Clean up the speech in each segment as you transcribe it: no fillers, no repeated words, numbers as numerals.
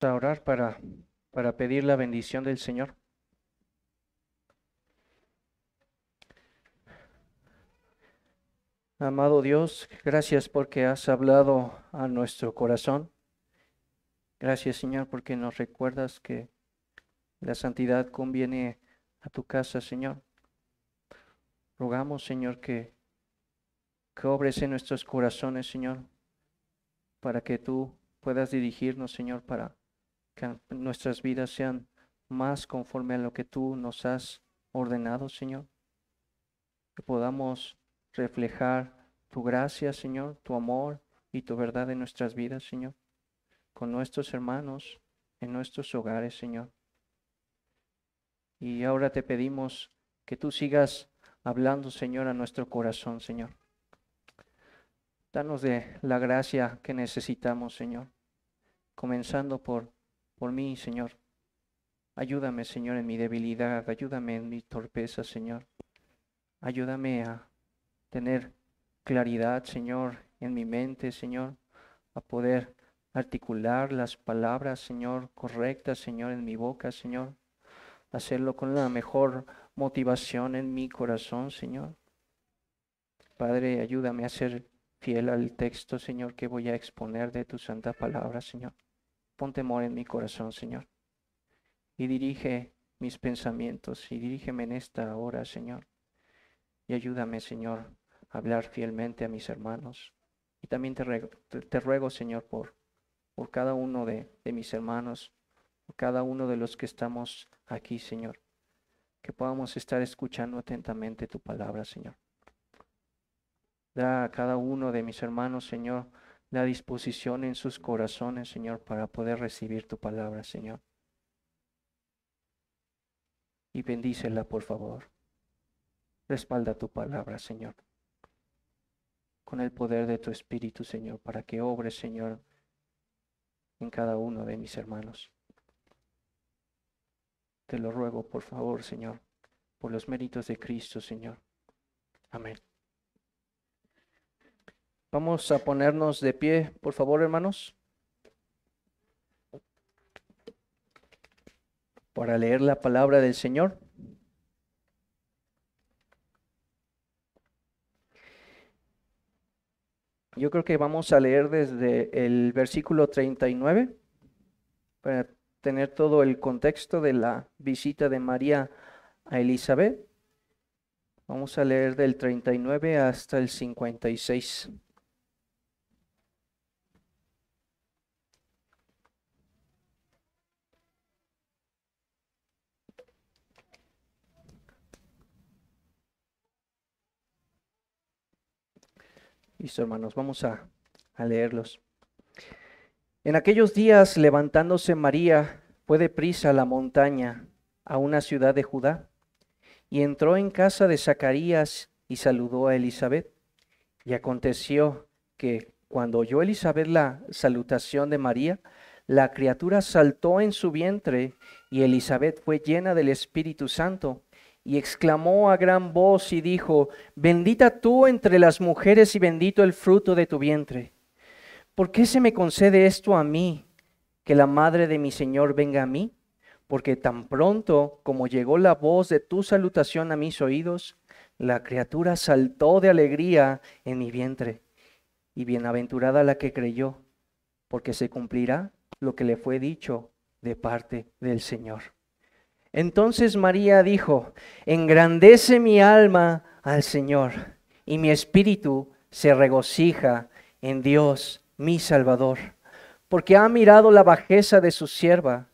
A orar para pedir la bendición del Señor. Amado Dios, gracias porque has hablado a nuestro corazón. Gracias, Señor, porque nos recuerdas que la santidad conviene a tu casa, Señor. Rogamos, Señor, que obres en nuestros corazones, Señor, para que tú puedas dirigirnos, Señor, para que nuestras vidas sean más conforme a lo que tú nos has ordenado, Señor. Que podamos reflejar tu gracia, Señor, tu amor y tu verdad en nuestras vidas, Señor, con nuestros hermanos, en nuestros hogares, Señor. Y ahora te pedimos que tú sigas hablando, Señor, a nuestro corazón, Señor. Danos de la gracia que necesitamos, Señor, comenzando por mí, Señor. Ayúdame, Señor, en mi debilidad, ayúdame en mi torpeza, Señor. Ayúdame a tener claridad, Señor, en mi mente, Señor, a poder articular las palabras, Señor, correctas, Señor, en mi boca, Señor, hacerlo con la mejor motivación en mi corazón, Señor. Padre, ayúdame a ser fiel al texto, Señor, que voy a exponer de tu santa palabra, Señor. Pon temor en mi corazón, Señor, y dirige mis pensamientos y dirígeme en esta hora, Señor, y ayúdame, Señor, a hablar fielmente a mis hermanos. Y también te ruego, Señor, por cada uno de mis hermanos, por cada uno de los que estamos aquí, Señor, que podamos estar escuchando atentamente tu palabra, Señor. Da a cada uno de mis hermanos, Señor, la disposición en sus corazones, Señor, para poder recibir tu palabra, Señor. Y bendícela, por favor. Respalda tu palabra, Señor, con el poder de tu Espíritu, Señor, para que obres, Señor, en cada uno de mis hermanos. Te lo ruego, por favor, Señor, por los méritos de Cristo, Señor. Amén. Vamos a ponernos de pie, por favor, hermanos, para leer la palabra del Señor. Yo creo que vamos a leer desde el versículo 39 para tener todo el contexto de la visita de María a Elizabeth. Vamos a leer del 39 hasta el 56. Listo, hermanos, vamos a leerlos. En aquellos días, levantándose María, fue deprisa a la montaña, a una ciudad de Judá, y entró en casa de Zacarías y saludó a Elizabeth. Y aconteció que cuando oyó Elizabeth la salutación de María, la criatura saltó en su vientre, y Elizabeth fue llena del Espíritu Santo, y exclamó a gran voz y dijo: Bendita tú entre las mujeres y bendito el fruto de tu vientre. ¿Por qué se me concede esto a mí, que la madre de mi Señor venga a mí? Porque tan pronto como llegó la voz de tu salutación a mis oídos, la criatura saltó de alegría en mi vientre. Y bienaventurada la que creyó, porque se cumplirá lo que le fue dicho de parte del Señor. Entonces María dijo: Engrandece mi alma al Señor, y mi espíritu se regocija en Dios mi Salvador, porque ha mirado la bajeza de su sierva.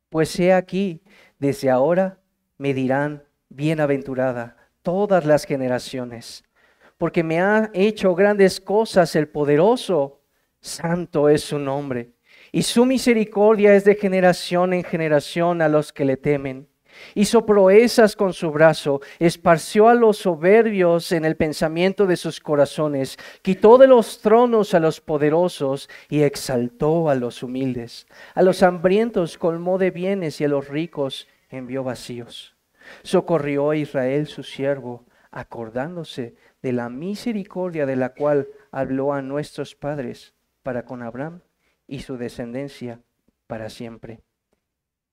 Pues he aquí, desde ahora me dirán bienaventurada todas las generaciones, porque me ha hecho grandes cosas el poderoso, santo es su nombre, y su misericordia es de generación en generación a los que le temen. Hizo proezas con su brazo, esparció a los soberbios en el pensamiento de sus corazones, quitó de los tronos a los poderosos y exaltó a los humildes. A los hambrientos colmó de bienes y a los ricos envió vacíos. Socorrió a Israel su siervo, acordándose de la misericordia de la cual habló a nuestros padres para con Abraham y su descendencia para siempre.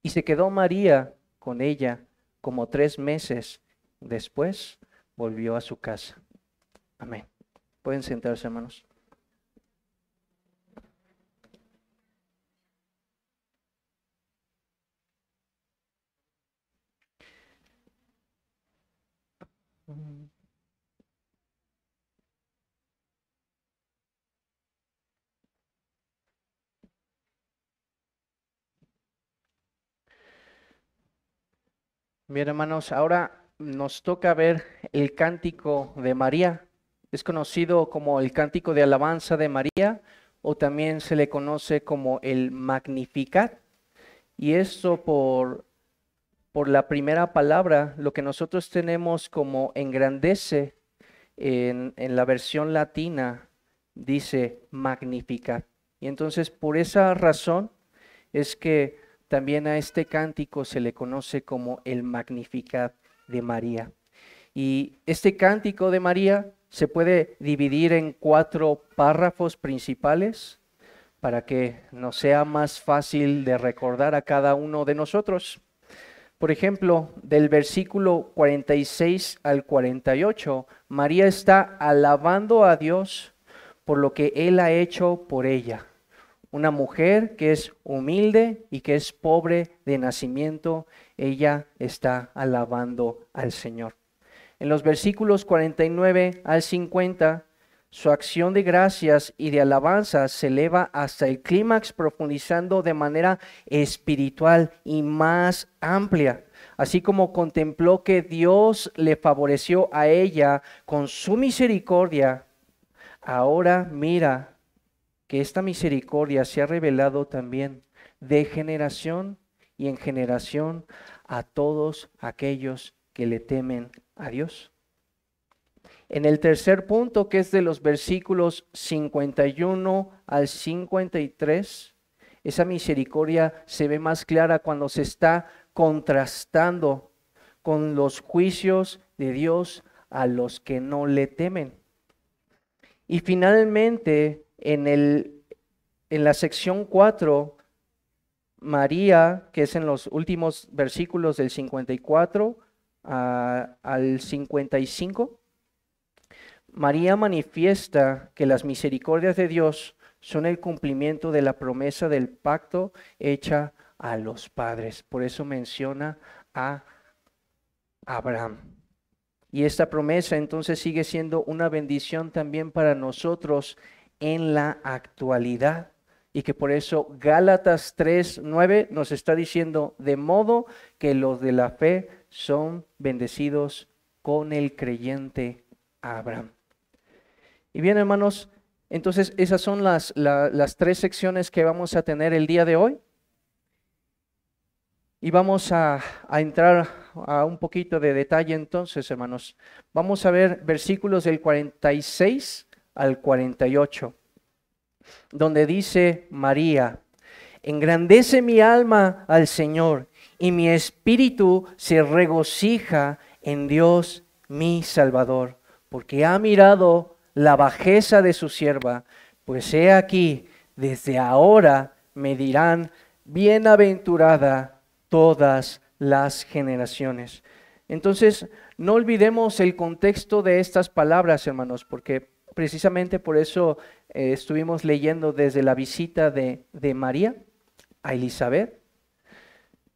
Y se quedó María con ella como 3 meses. Después volvió a su casa. Amén. Pueden sentarse, hermanos. Bien, hermanos, ahora nos toca ver el cántico de María. Es conocido como el cántico de alabanza de María, o también se le conoce como el Magnificat. Y esto por la primera palabra, lo que nosotros tenemos como engrandece en la versión latina, dice Magnificat. Y entonces por esa razón es que también a este cántico se le conoce como el Magnificat de María. Y este cántico de María se puede dividir en 4 párrafos principales para que nos sea más fácil de recordar a cada uno de nosotros. Por ejemplo, del versículo 46 al 48, María está alabando a Dios por lo que Él ha hecho por ella. Una mujer que es humilde y que es pobre de nacimiento, ella está alabando al Señor. En los versículos 49 al 50, su acción de gracias y de alabanza se eleva hasta el clímax, profundizando de manera espiritual y más amplia. Así como contempló que Dios le favoreció a ella con su misericordia, ahora mira que esta misericordia se ha revelado también de generación y en generación a todos aquellos que le temen a Dios. En el tercer punto, que es de los versículos 51 al 53, esa misericordia se ve más clara cuando se está contrastando con los juicios de Dios a los que no le temen. Y finalmente, en la sección 4, María, que es en los últimos versículos del 54 al 55, María manifiesta que las misericordias de Dios son el cumplimiento de la promesa del pacto hecha a los padres. Por eso menciona a Abraham. Y esta promesa entonces sigue siendo una bendición también para nosotros en la actualidad. Y que por eso Gálatas 3:9 nos está diciendo, de modo que los de la fe son bendecidos con el creyente Abraham. Y bien, hermanos, entonces esas son las 3 secciones que vamos a tener el día de hoy. Y vamos a entrar a un poquito de detalle entonces, hermanos. Vamos a ver versículos del 46 al 48, donde dice María, engrandece mi alma al Señor y mi espíritu se regocija en Dios mi Salvador, porque ha mirado la bajeza de su sierva, pues he aquí, desde ahora me dirán, bienaventurada todas las generaciones. Entonces, no olvidemos el contexto de estas palabras, hermanos, porque precisamente por eso estuvimos leyendo desde la visita de María a Elizabeth,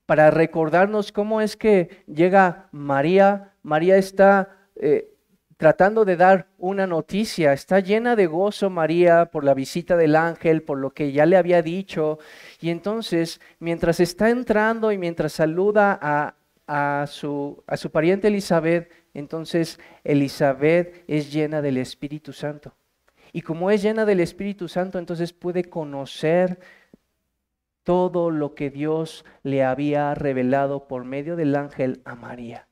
para recordarnos cómo es que llega María. María está tratando de dar una noticia, está llena de gozo María por la visita del ángel, por lo que ya le había dicho, y entonces mientras está entrando y mientras saluda a su pariente Elizabeth, entonces Elizabeth es llena del Espíritu Santo. Y como es llena del Espíritu Santo, entonces puede conocer todo lo que Dios le había revelado por medio del ángel a María.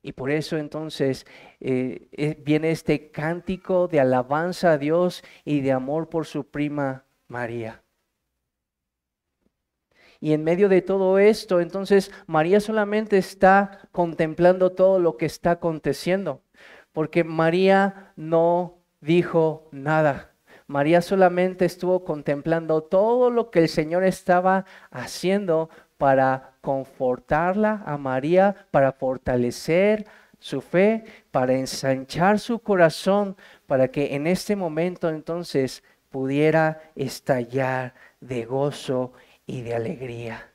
Y por eso entonces viene este cántico de alabanza a Dios y de amor por su prima María. Y en medio de todo esto, entonces María solamente está contemplando todo lo que está aconteciendo, porque María no dijo nada. María solamente estuvo contemplando todo lo que el Señor estaba haciendo para confortarla a María, para fortalecer su fe, para ensanchar su corazón, para que en este momento entonces pudiera estallar de gozo y de alegría.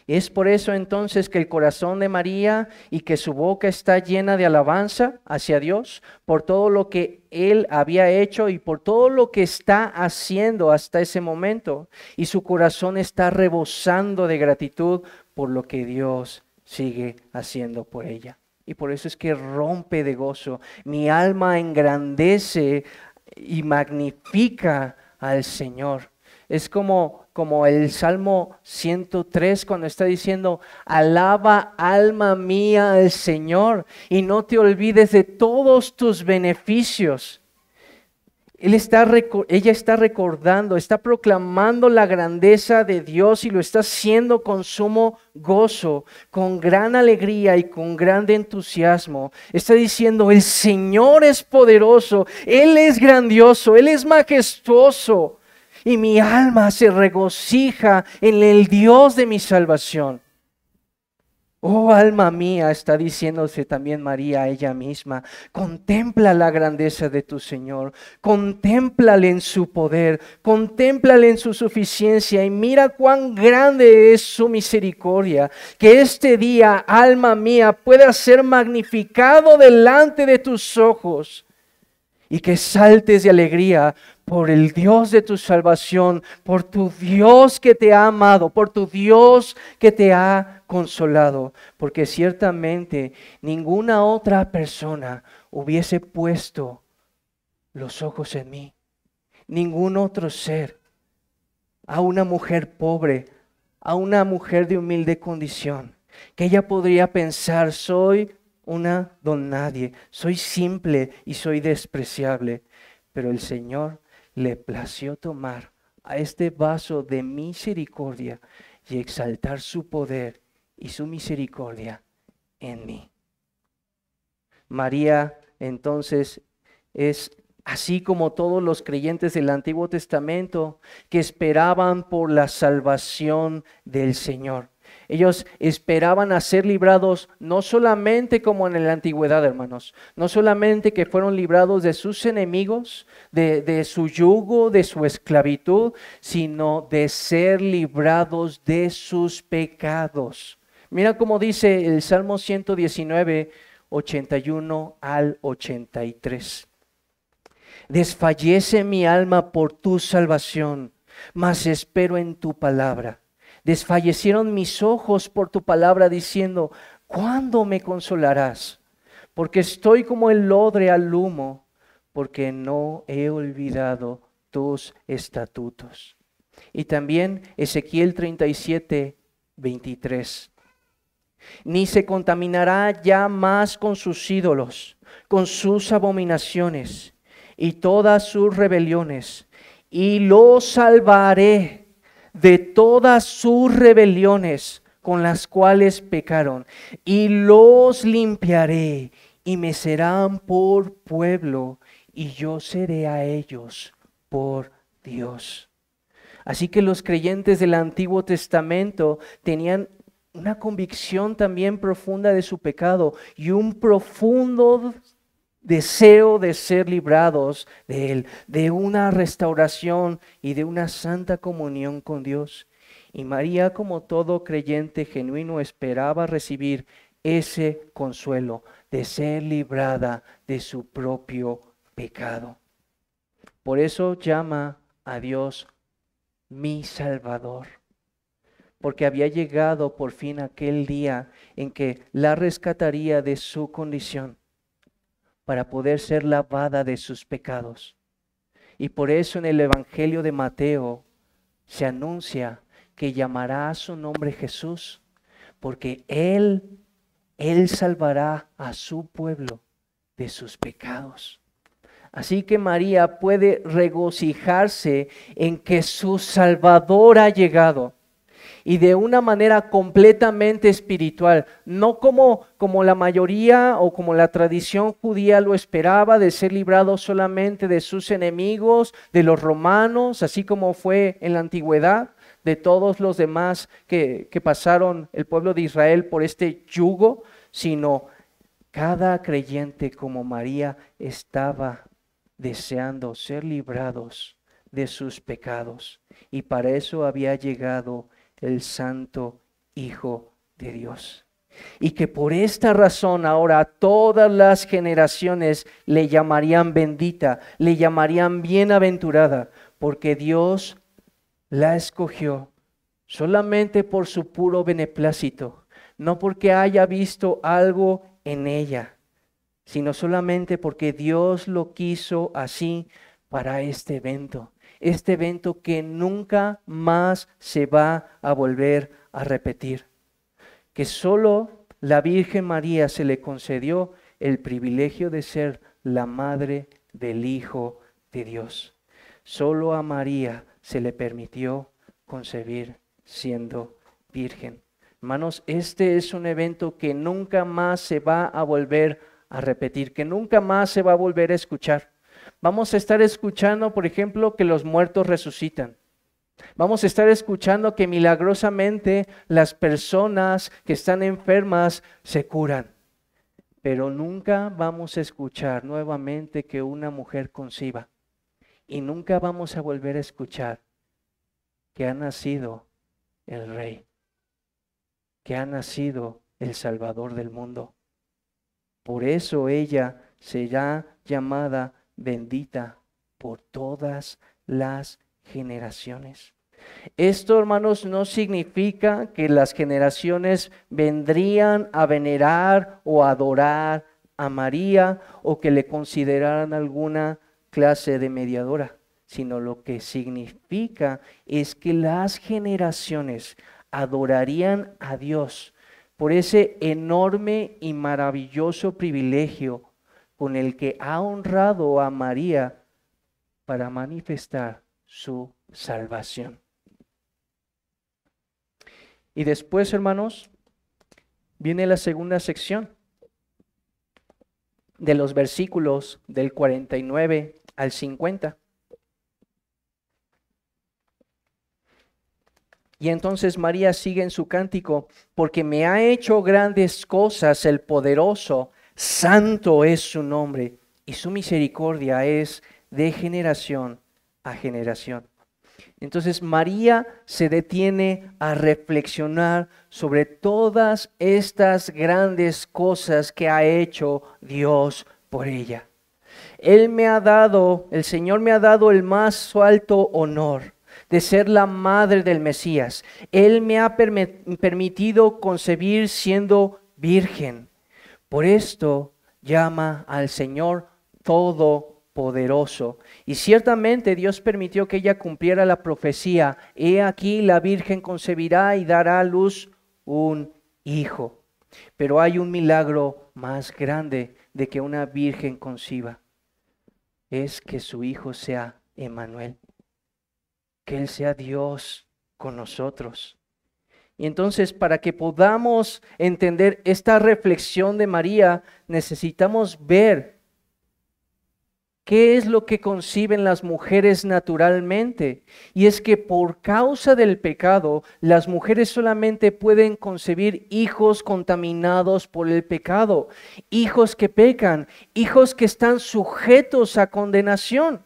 Es por eso entonces que el corazón de María y que su boca está llena de alabanza hacia Dios por todo lo que Él había hecho y por todo lo que está haciendo hasta ese momento. Y su corazón está rebosando de gratitud por lo que Dios sigue haciendo por ella. Y por eso es que rompe de gozo. Mi alma engrandece y magnifica al Señor. Es como el Salmo 103 cuando está diciendo, alaba alma mía al Señor y no te olvides de todos tus beneficios. Ella está recordando, está proclamando la grandeza de Dios y lo está haciendo con sumo gozo, con gran alegría y con grande entusiasmo. Está diciendo, el Señor es poderoso, Él es grandioso, Él es majestuoso. Y mi alma se regocija en el Dios de mi salvación. Oh alma mía, está diciéndose también María a ella misma, contempla la grandeza de tu Señor, contémplale en su poder, contémplale en su suficiencia y mira cuán grande es su misericordia, que este día, alma mía, pueda ser magnificado delante de tus ojos y que saltes de alegría por el Dios de tu salvación, por tu Dios que te ha amado, por tu Dios que te ha consolado, porque ciertamente ninguna otra persona hubiese puesto los ojos en mí, ningún otro ser, a una mujer pobre, a una mujer de humilde condición, que ella podría pensar, soy una don nadie, soy simple y soy despreciable, pero el Señor le plació tomar a este vaso de misericordia y exaltar su poder y su misericordia en mí. María entonces es así como todos los creyentes del Antiguo Testamento que esperaban por la salvación del Señor. Ellos esperaban a ser librados no solamente como en la antigüedad, hermanos, no solamente que fueron librados de sus enemigos, de su yugo, de su esclavitud, sino de ser librados de sus pecados. Mira cómo dice el Salmo 119, 81 al 83. Desfallece mi alma por tu salvación, mas espero en tu palabra. Desfallecieron mis ojos por tu palabra diciendo, ¿cuándo me consolarás? Porque estoy como el odre al humo, porque no he olvidado tus estatutos. Y también Ezequiel 37, 23. Ni se contaminará ya más con sus ídolos, con sus abominaciones y todas sus rebeliones, y lo salvaré de todas sus rebeliones con las cuales pecaron, y los limpiaré, y me serán por pueblo, y yo seré a ellos por Dios. Así que los creyentes del Antiguo Testamento tenían una convicción también profunda de su pecado y un profundo deseo de ser librados de él, de una restauración y de una santa comunión con Dios. Y María, como todo creyente genuino, esperaba recibir ese consuelo de ser librada de su propio pecado. Por eso llama a Dios mi Salvador, porque había llegado por fin aquel día en que la rescataría de su condición para poder ser lavada de sus pecados. Y por eso en el Evangelio de Mateo se anuncia que llamará a su nombre Jesús, porque Él salvará a su pueblo de sus pecados. Así que María puede regocijarse en que su Salvador ha llegado. y de una manera completamente espiritual, no como la mayoría o como la tradición judía lo esperaba, de ser librado solamente de sus enemigos, de los romanos, así como fue en la antigüedad, de todos los demás que pasaron el pueblo de Israel por este yugo, sino cada creyente como María estaba deseando ser librados de sus pecados, y para eso había llegado el Santo Hijo de Dios. Y que por esta razón ahora todas las generaciones le llamarían bendita, le llamarían bienaventurada, porque Dios la escogió solamente por su puro beneplácito, no porque haya visto algo en ella, sino solamente porque Dios lo quiso así para este evento que nunca más se va a volver a repetir, que solo la Virgen María se le concedió el privilegio de ser la madre del Hijo de Dios. Solo a María se le permitió concebir siendo virgen. Hermanos, este es un evento que nunca más se va a volver a repetir, que nunca más se va a volver a escuchar. Vamos a estar escuchando, por ejemplo, que los muertos resucitan. Vamos a estar escuchando que milagrosamente las personas que están enfermas se curan. Pero nunca vamos a escuchar nuevamente que una mujer conciba. Y nunca vamos a volver a escuchar que ha nacido el Rey, que ha nacido el Salvador del mundo. Por eso ella será llamada bendita por todas las generaciones. Esto, hermanos, no significa que las generaciones vendrían a venerar o adorar a María o que le consideraran alguna clase de mediadora, sino lo que significa es que las generaciones adorarían a Dios por ese enorme y maravilloso privilegio con el que ha honrado a María para manifestar su salvación. Y después, hermanos, viene la segunda sección de los versículos del 49 al 50. Y entonces María sigue en su cántico: porque me ha hecho grandes cosas el poderoso, santo es su nombre, y su misericordia es de generación a generación. Entonces María se detiene a reflexionar sobre todas estas grandes cosas que ha hecho Dios por ella. El Señor me ha dado el más alto honor de ser la madre del Mesías. Él me ha permitido concebir siendo virgen. Por esto llama al Señor Todopoderoso. Y ciertamente Dios permitió que ella cumpliera la profecía: he aquí la Virgen concebirá y dará a luz un hijo. Pero hay un milagro más grande de que una virgen conciba: es que su hijo sea Emmanuel, que Él sea Dios con nosotros. Y entonces, para que podamos entender esta reflexión de María, necesitamos ver qué es lo que conciben las mujeres naturalmente. Y es que por causa del pecado, las mujeres solamente pueden concebir hijos contaminados por el pecado, hijos que pecan, hijos que están sujetos a condenación.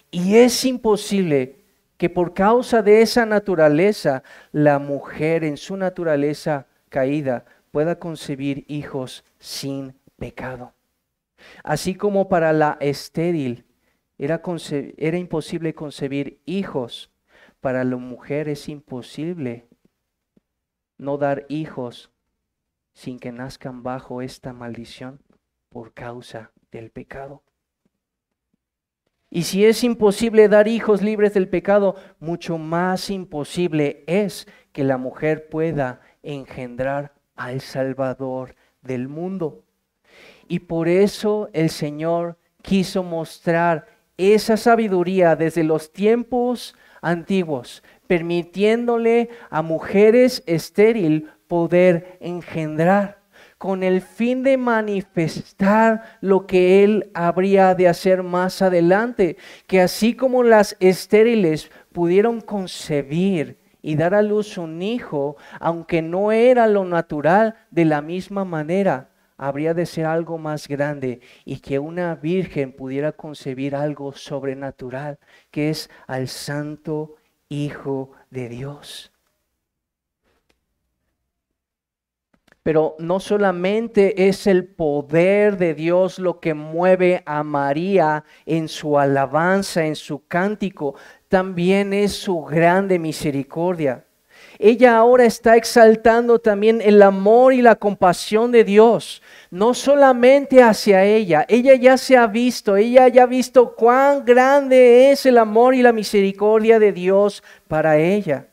Y es imposible que por causa de esa naturaleza, la mujer en su naturaleza caída pueda concebir hijos sin pecado. Así como para la estéril era imposible concebir hijos, para la mujer es imposible no dar hijos sin que nazcan bajo esta maldición por causa del pecado. Y si es imposible dar hijos libres del pecado, mucho más imposible es que la mujer pueda engendrar al Salvador del mundo. Y por eso el Señor quiso mostrar esa sabiduría desde los tiempos antiguos, permitiéndole a mujeres estéril poder engendrar, con el fin de manifestar lo que Él habría de hacer más adelante, que así como las estériles pudieron concebir y dar a luz un hijo, aunque no era lo natural, de la misma manera habría de ser algo más grande y que una virgen pudiera concebir algo sobrenatural, que es al Santo Hijo de Dios. Pero no solamente es el poder de Dios lo que mueve a María en su alabanza, en su cántico, también es su grande misericordia. Ella ahora está exaltando también el amor y la compasión de Dios, no solamente hacia ella. Ella ya ha visto cuán grande es el amor y la misericordia de Dios para ella.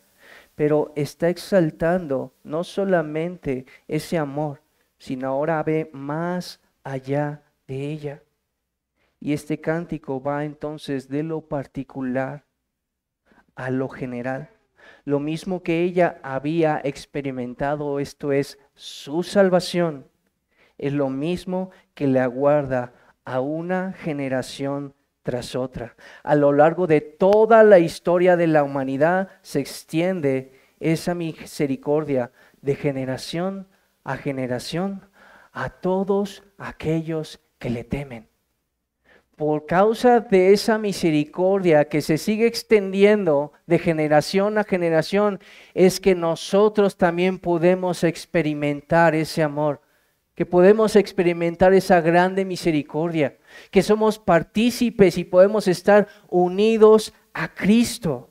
Pero está exaltando no solamente ese amor, sino ahora ve más allá de ella. Y este cántico va entonces de lo particular a lo general. Lo mismo que ella había experimentado, esto es su salvación, es lo mismo que le aguarda a una generación tras otra. A lo largo de toda la historia de la humanidad se extiende esa misericordia de generación a generación a todos aquellos que le temen. Por causa de esa misericordia que se sigue extendiendo de generación a generación, es que nosotros también podemos experimentar ese amor, que podemos experimentar esa grande misericordia, que somos partícipes y podemos estar unidos a Cristo.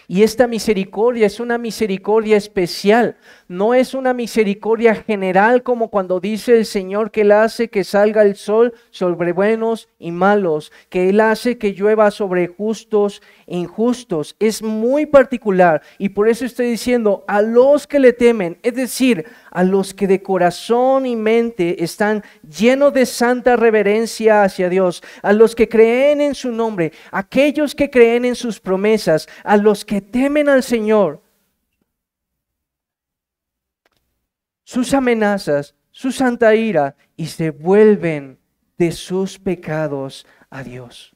Y esta misericordia es una misericordia especial, no es una misericordia general como cuando dice el Señor que Él hace que salga el sol sobre buenos y malos, que Él hace que llueva sobre justos e injustos. Es muy particular y por eso estoy diciendo a los que le temen, es decir, a los que de corazón y mente están llenos de santa reverencia hacia Dios, a los que creen en su nombre, aquellos que creen en sus promesas, a los que temen al Señor. Sus amenazas, su santa ira y se vuelven de sus pecados a Dios.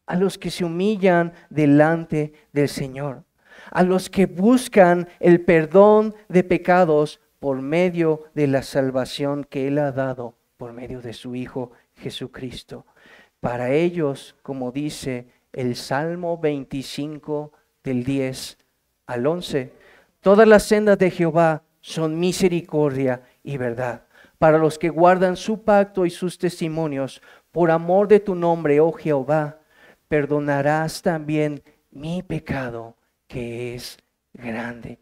A los que se humillan delante del Señor. A los que buscan el perdón de pecados por medio de la salvación que Él ha dado por medio de su Hijo Jesucristo. Para ellos, como dice el Salmo 25 del 10 al 11, todas las sendas de Jehová son misericordia y verdad. Para los que guardan su pacto y sus testimonios, por amor de tu nombre, oh Jehová, perdonarás también mi pecado, que es grande.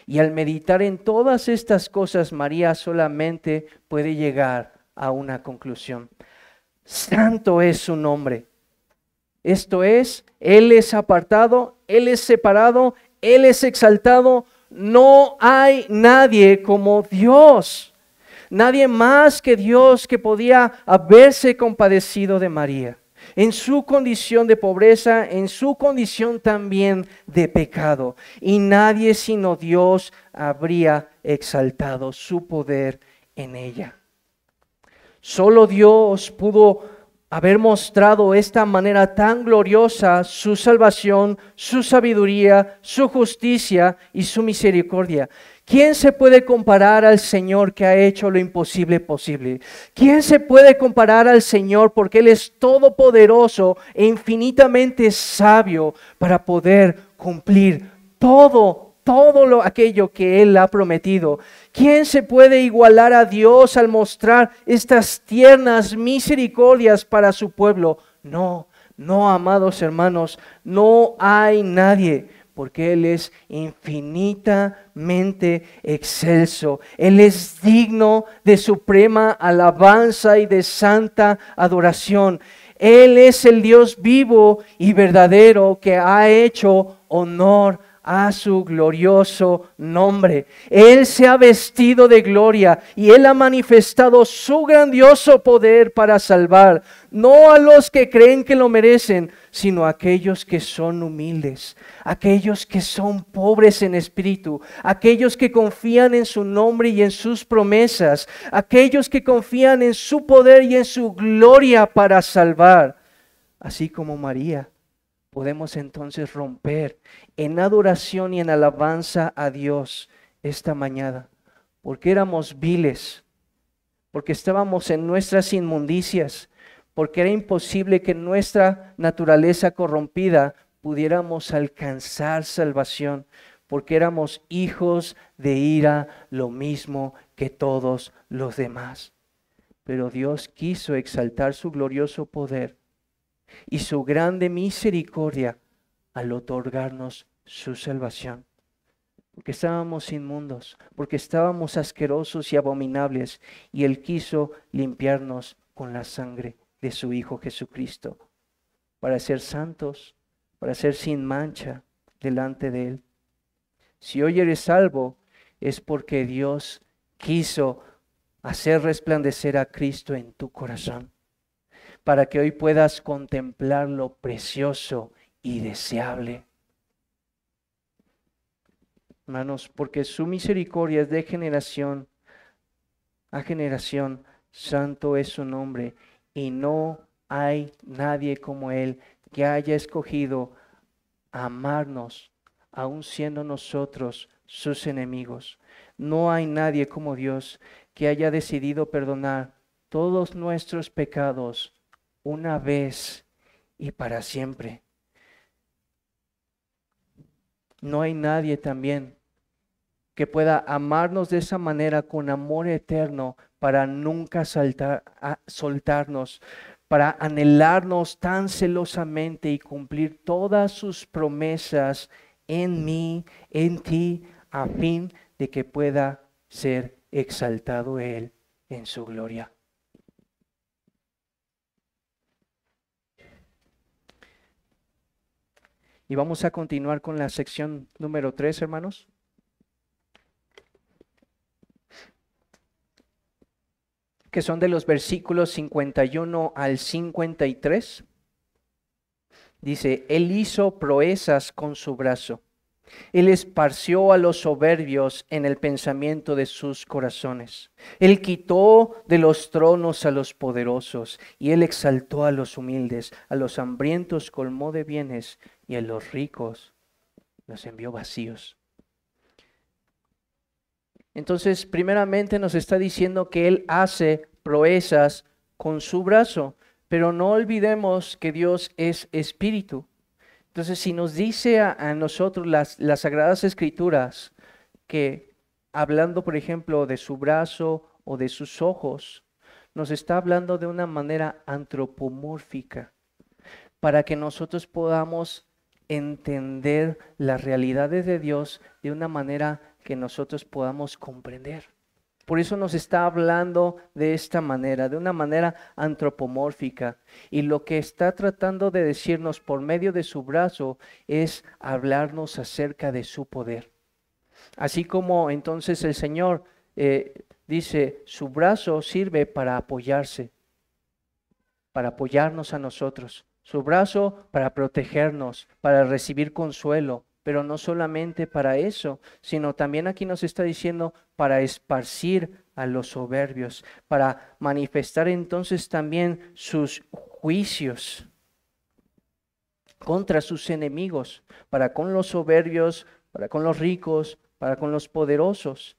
Y al meditar en todas estas cosas, María solamente puede llegar a una conclusión. Santo es su nombre. Esto es, Él es apartado, Él es separado, Él es exaltado. No hay nadie como Dios. Nadie más que Dios que podía haberse compadecido de María. En su condición de pobreza, en su condición también de pecado. Y nadie sino Dios habría exaltado su poder en ella. Solo Dios pudo haber mostrado esta manera tan gloriosa su salvación, su sabiduría, su justicia y su misericordia. ¿Quién se puede comparar al Señor que ha hecho lo imposible posible? ¿Quién se puede comparar al Señor porque Él es todopoderoso e infinitamente sabio para poder cumplir todo aquello que Él ha prometido? ¿Quién se puede igualar a Dios al mostrar estas tiernas misericordias para su pueblo? No, amados hermanos, no hay nadie. Porque Él es infinitamente excelso. Él es digno de suprema alabanza y de santa adoración. Él es el Dios vivo y verdadero que ha hecho honor a su glorioso nombre. Él se ha vestido de gloria y Él ha manifestado su grandioso poder para salvar, no a los que creen que lo merecen, sino a aquellos que son humildes, aquellos que son pobres en espíritu, aquellos que confían en su nombre y en sus promesas, aquellos que confían en su poder y en su gloria para salvar. Así como María, podemos entonces romper en adoración y en alabanza a Dios esta mañana, porque éramos viles, porque estábamos en nuestras inmundicias, porque era imposible que en nuestra naturaleza corrompida pudiéramos alcanzar salvación, porque éramos hijos de ira, lo mismo que todos los demás. Pero Dios quiso exaltar su glorioso poder y su grande misericordia al otorgarnos su salvación. Porque estábamos inmundos, porque estábamos asquerosos y abominables, y Él quiso limpiarnos con la sangre de su Hijo Jesucristo, para ser santos, para ser sin mancha delante de Él. Si hoy eres salvo, es porque Dios quiso hacer resplandecer a Cristo en tu corazón, para que hoy puedas contemplar lo precioso y deseable. Hermanos, porque su misericordia es de generación a generación, santo es su nombre, y no hay nadie como Él que haya escogido amarnos, aun siendo nosotros sus enemigos. No hay nadie como Dios que haya decidido perdonar todos nuestros pecados una vez y para siempre. No hay nadie también que pueda amarnos de esa manera con amor eterno para nunca soltarnos, para anhelarnos tan celosamente y cumplir todas sus promesas en mí, en ti, a fin de que pueda ser exaltado Él en su gloria. Y vamos a continuar con la sección número 3, hermanos. Que son de los versículos 51 al 53. Dice, Él hizo proezas con su brazo. Él esparció a los soberbios en el pensamiento de sus corazones. Él quitó de los tronos a los poderosos y Él exaltó a los humildes. A los hambrientos colmó de bienes y a los ricos los envió vacíos. Entonces, primeramente nos está diciendo que Él hace proezas con su brazo, pero no olvidemos que Dios es espíritu. Entonces, si nos dice a nosotros las Sagradas Escrituras que hablando, por ejemplo, de su brazo o de sus ojos, nos está hablando de una manera antropomórfica, para que nosotros podamos entender las realidades de Dios de una manera que nosotros podamos comprender. Por eso nos está hablando de esta manera, de una manera antropomórfica. Y lo que está tratando de decirnos por medio de su brazo es hablarnos acerca de su poder. Así como entonces el Señor dice, su brazo sirve para apoyarse, para apoyarnos a nosotros. Su brazo para protegernos, para recibir consuelo. Pero no solamente para eso, sino también aquí nos está diciendo para esparcir a los soberbios, para manifestar entonces también sus juicios contra sus enemigos, para con los soberbios, para con los ricos, para con los poderosos.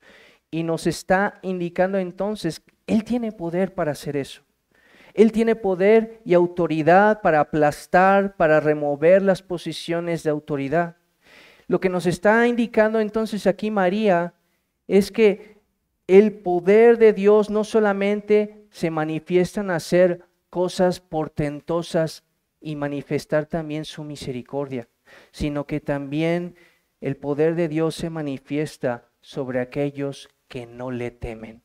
Y nos está indicando entonces, Él tiene poder para hacer eso. Él tiene poder y autoridad para aplastar, para remover las posiciones de autoridad. Lo que nos está indicando entonces aquí María es que el poder de Dios no solamente se manifiesta en hacer cosas portentosas y manifestar también su misericordia, sino que también el poder de Dios se manifiesta sobre aquellos que no le temen.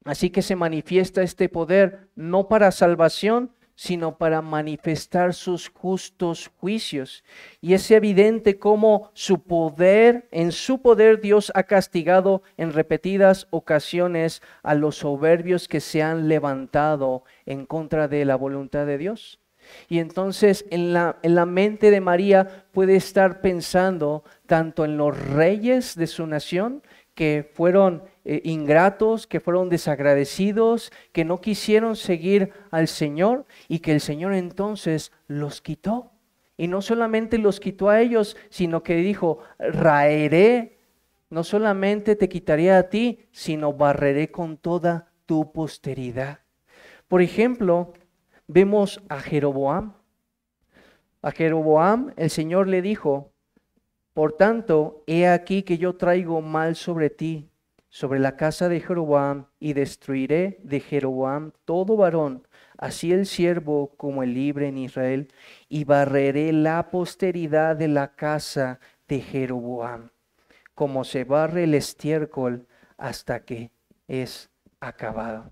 Así que se manifiesta este poder no para salvación, sino para manifestar sus justos juicios. Y es evidente cómo en su poder Dios ha castigado en repetidas ocasiones a los soberbios que se han levantado en contra de la voluntad de Dios. Y entonces en la mente de María puede estar pensando tanto en los reyes de su nación que fueron ingratos, que fueron desagradecidos, que no quisieron seguir al Señor y que el Señor entonces los quitó. Y no solamente los quitó a ellos, sino que dijo, raeré, no solamente te quitaré a ti, sino barreré con toda tu posteridad. Por ejemplo, vemos a Jeroboam. A Jeroboam el Señor le dijo, por tanto, he aquí que yo traigo mal sobre ti, sobre la casa de Jeroboam, y destruiré de Jeroboam todo varón, así el siervo como el libre en Israel, y barreré la posteridad de la casa de Jeroboam, como se barre el estiércol hasta que es acabado.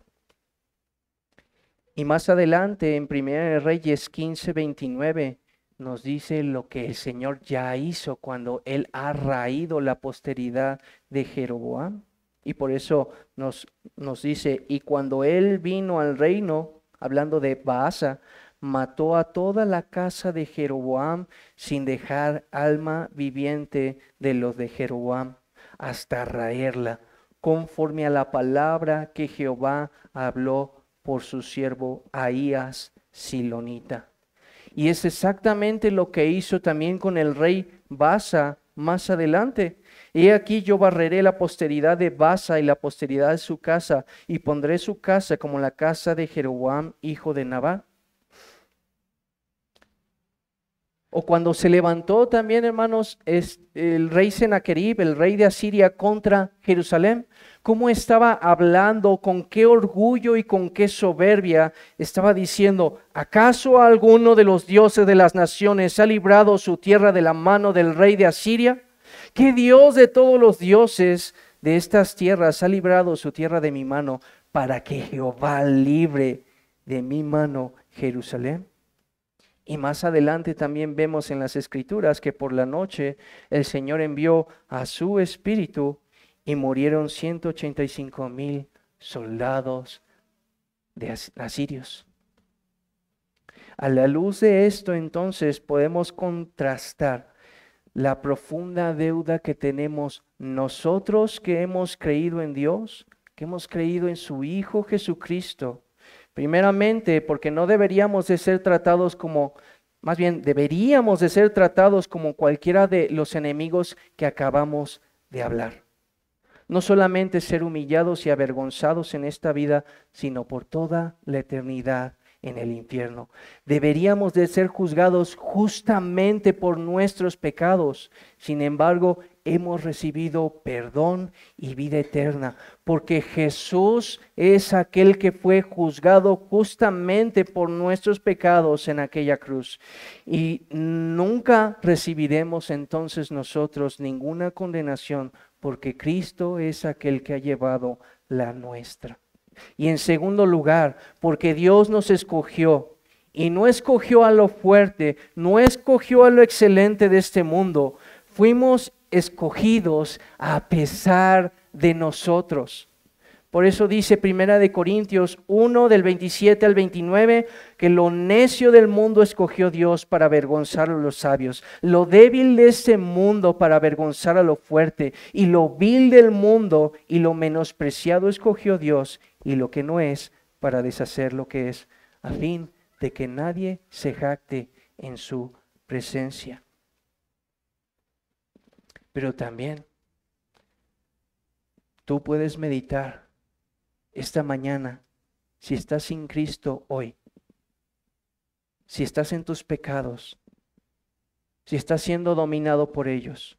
Y más adelante en 1 Reyes 15:29 nos dice lo que el Señor ya hizo cuando Él ha raído la posteridad de Jeroboam. Y por eso nos dice, y cuando Él vino al reino, hablando de Baasa, mató a toda la casa de Jeroboam sin dejar alma viviente de los de Jeroboam, hasta raerla, conforme a la palabra que Jehová habló por su siervo Ahías Silonita. Y es exactamente lo que hizo también con el rey Baasa más adelante. He aquí yo barreré la posteridad de Baasa y la posteridad de su casa, y pondré su casa como la casa de Jeroboam, hijo de Nabat. O cuando se levantó también, hermanos, el rey Sennacherib, el rey de Asiria, contra Jerusalén, cómo estaba hablando, con qué orgullo y con qué soberbia estaba diciendo, ¿acaso alguno de los dioses de las naciones ha librado su tierra de la mano del rey de Asiria? ¿Qué Dios de todos los dioses de estas tierras ha librado su tierra de mi mano, para que Jehová libre de mi mano Jerusalén? Y más adelante también vemos en las Escrituras que por la noche el Señor envió a su Espíritu y murieron 185,000 soldados de asirios. A la luz de esto, entonces, podemos contrastar la profunda deuda que tenemos nosotros que hemos creído en Dios, que hemos creído en su Hijo Jesucristo. Primeramente, porque no deberíamos de ser tratados como, más bien deberíamos de ser tratados como cualquiera de los enemigos que acabamos de hablar. No solamente ser humillados y avergonzados en esta vida, sino por toda la eternidad en el infierno. Deberíamos de ser juzgados justamente por nuestros pecados. Sin embargo, hemos recibido perdón y vida eterna, porque Jesús es aquel que fue juzgado justamente por nuestros pecados en aquella cruz. Y nunca recibiremos entonces nosotros ninguna condenación, porque Cristo es aquel que ha llevado la nuestra. Y en segundo lugar, porque Dios nos escogió y no escogió a lo fuerte, no escogió a lo excelente de este mundo. Fuimos escogidos a pesar de nosotros. Por eso dice 1 Corintios 1 del 27 al 29 que lo necio del mundo escogió Dios para avergonzar a los sabios, lo débil de este mundo para avergonzar a lo fuerte, y lo vil del mundo y lo menospreciado escogió Dios, y lo que no es para deshacer lo que es, a fin de que nadie se jacte en su presencia. Pero también tú puedes meditar esta mañana, si estás sin Cristo hoy, si estás en tus pecados, si estás siendo dominado por ellos,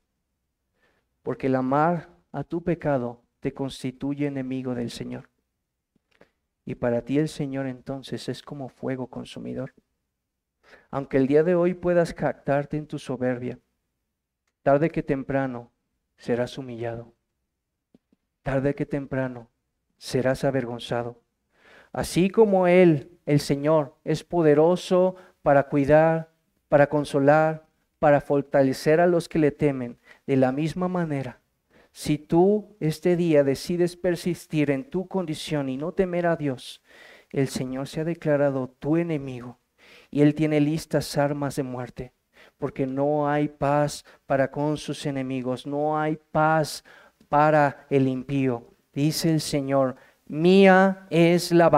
porque el amar a tu pecado te constituye enemigo del Señor. Y para ti el Señor entonces es como fuego consumidor. Aunque el día de hoy puedas jactarte en tu soberbia, tarde que temprano serás humillado. Tarde que temprano serás avergonzado. Así como Él el Señor es poderoso para cuidar, para consolar, para fortalecer a los que le temen. De la misma manera, si tú este día decides persistir en tu condición y no temer a Dios, el Señor se ha declarado tu enemigo y Él tiene listas armas de muerte, porque no hay paz para con sus enemigos, no hay paz para el impío. Dice el Señor: mía es la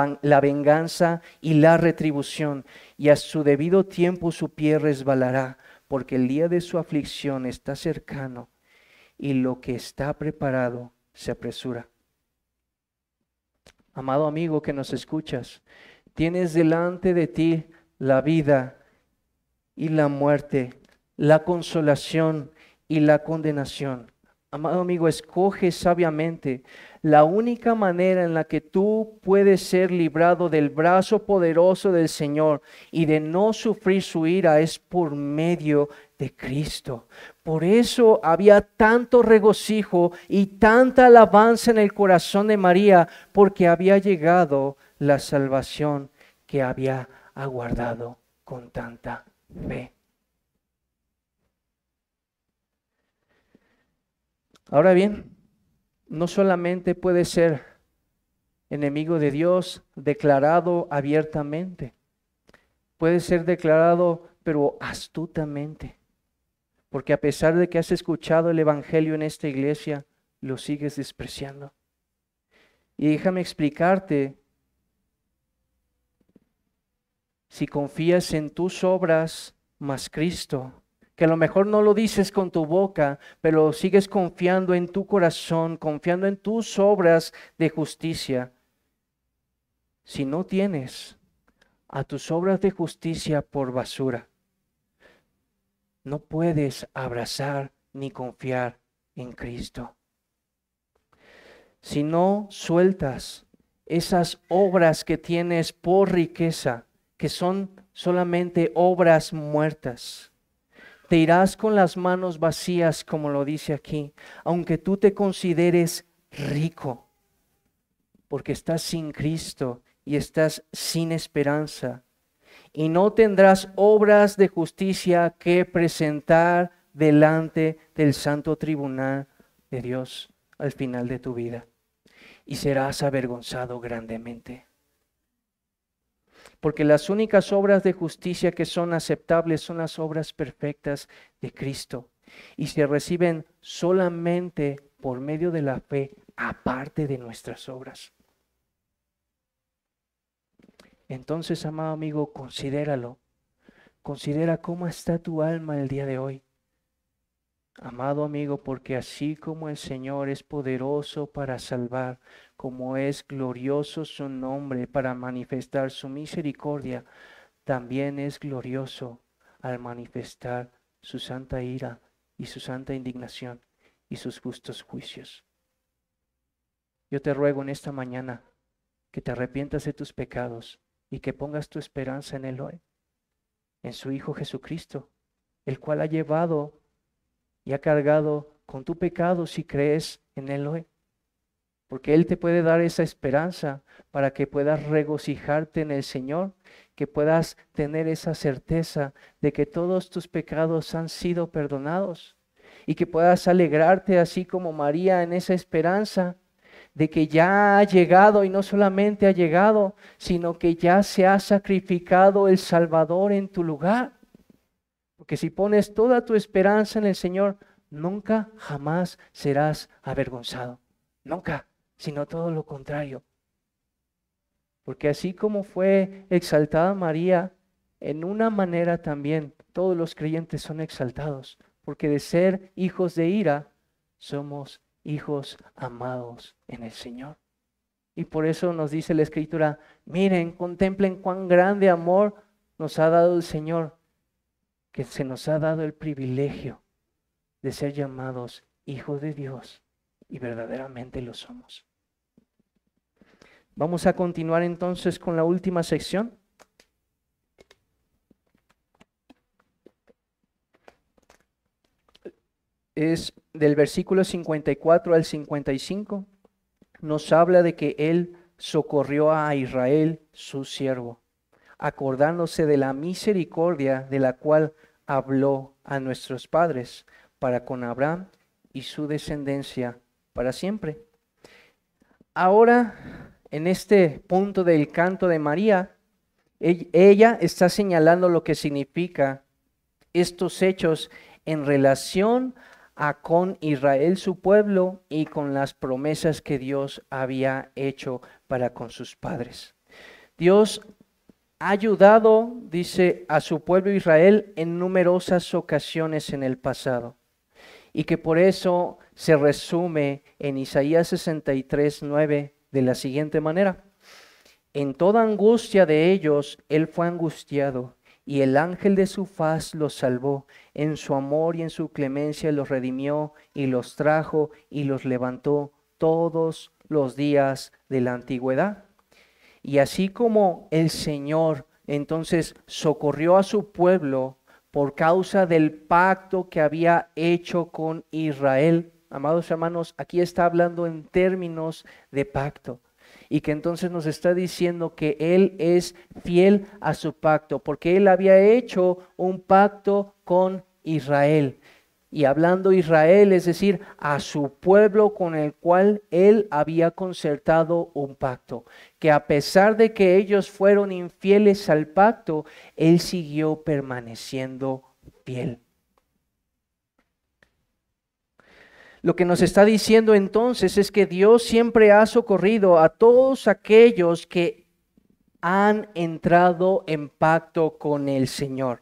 venganza y la retribución, y a su debido tiempo su pie resbalará, porque el día de su aflicción está cercano, y lo que está preparado se apresura. Amado amigo que nos escuchas, tienes delante de ti la vida y la muerte, la consolación y la condenación. Amado amigo, escoge sabiamente. La única manera en la que tú puedes ser librado del brazo poderoso del Señor y de no sufrir su ira es por medio de Cristo. Por eso había tanto regocijo y tanta alabanza en el corazón de María, porque había llegado la salvación que había aguardado con tanta fe. Ahora bien, no solamente puede ser enemigo de Dios declarado abiertamente, puede ser declarado pero astutamente, porque a pesar de que has escuchado el Evangelio en esta iglesia, lo sigues despreciando. Y déjame explicarte, si confías en tus obras más Cristo, que a lo mejor no lo dices con tu boca, pero sigues confiando en tu corazón, confiando en tus obras de justicia. Si no tienes a tus obras de justicia por basura, no puedes abrazar ni confiar en Cristo. Si no sueltas esas obras que tienes por riqueza, que son solamente obras muertas, te irás con las manos vacías, como lo dice aquí, aunque tú te consideres rico, porque estás sin Cristo y estás sin esperanza, y no tendrás obras de justicia que presentar delante del santo tribunal de Dios al final de tu vida, y serás avergonzado grandemente. Porque las únicas obras de justicia que son aceptables son las obras perfectas de Cristo, y se reciben solamente por medio de la fe, aparte de nuestras obras. Entonces, amado amigo, considéralo. Considera cómo está tu alma el día de hoy. Amado amigo, porque así como el Señor es poderoso para salvar, como es glorioso su nombre para manifestar su misericordia, también es glorioso al manifestar su santa ira y su santa indignación y sus justos juicios. Yo te ruego en esta mañana que te arrepientas de tus pecados y que pongas tu esperanza en Él hoy, en su Hijo Jesucristo, el cual ha llevado y ha cargado con tu pecado si crees en Él hoy. Porque Él te puede dar esa esperanza para que puedas regocijarte en el Señor, que puedas tener esa certeza de que todos tus pecados han sido perdonados y que puedas alegrarte así como María en esa esperanza de que ya ha llegado, y no solamente ha llegado, sino que ya se ha sacrificado el Salvador en tu lugar. Porque si pones toda tu esperanza en el Señor, nunca jamás serás avergonzado. Nunca, sino todo lo contrario. Porque así como fue exaltada María, en una manera también todos los creyentes son exaltados. Porque de ser hijos de ira, somos hijos amados en el Señor. Y por eso nos dice la Escritura: miren, contemplen cuán grande amor nos ha dado el Señor, que se nos ha dado el privilegio de ser llamados hijos de Dios, y verdaderamente lo somos. Vamos a continuar entonces con la última sección. Es del versículo 54 al 55. Nos habla de que Él socorrió a Israel, su siervo. acordándose de la misericordia de la cual habló a nuestros padres, para con Abraham y su descendencia para siempre. Ahora, en este punto del canto de María, ella está señalando lo que significa estos hechos en relación a con Israel su pueblo y con las promesas que Dios había hecho para con sus padres. Dios ha ayudado, dice, a su pueblo Israel en numerosas ocasiones en el pasado, y que por eso se resume en Isaías 63:9 de la siguiente manera: en toda angustia de ellos él fue angustiado, y el ángel de su faz los salvó. En su amor y en su clemencia los redimió y los trajo y los levantó todos los días de la antigüedad. Y así como el Señor entonces socorrió a su pueblo por causa del pacto que había hecho con Israel, amados hermanos, aquí está hablando en términos de pacto. Y que entonces nos está diciendo que Él es fiel a su pacto, porque Él había hecho un pacto con Israel. Y hablando Israel, es decir, a su pueblo con el cual Él había concertado un pacto. Que a pesar de que ellos fueron infieles al pacto, Él siguió permaneciendo fiel. Lo que nos está diciendo entonces es que Dios siempre ha socorrido a todos aquellos que han entrado en pacto con el Señor.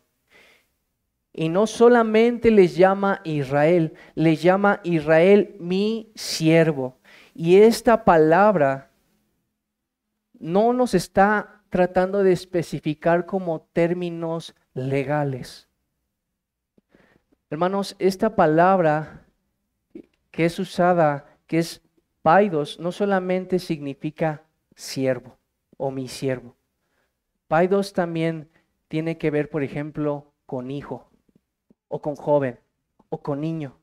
Y no solamente les llama Israel, les llama Israel mi siervo. Y esta palabra no nos está tratando de especificar como términos legales. Hermanos, esta palabra que es usada, que es paidos, no solamente significa siervo o mi siervo. Paidos también tiene que ver, por ejemplo, con hijo, o con joven, o con niño.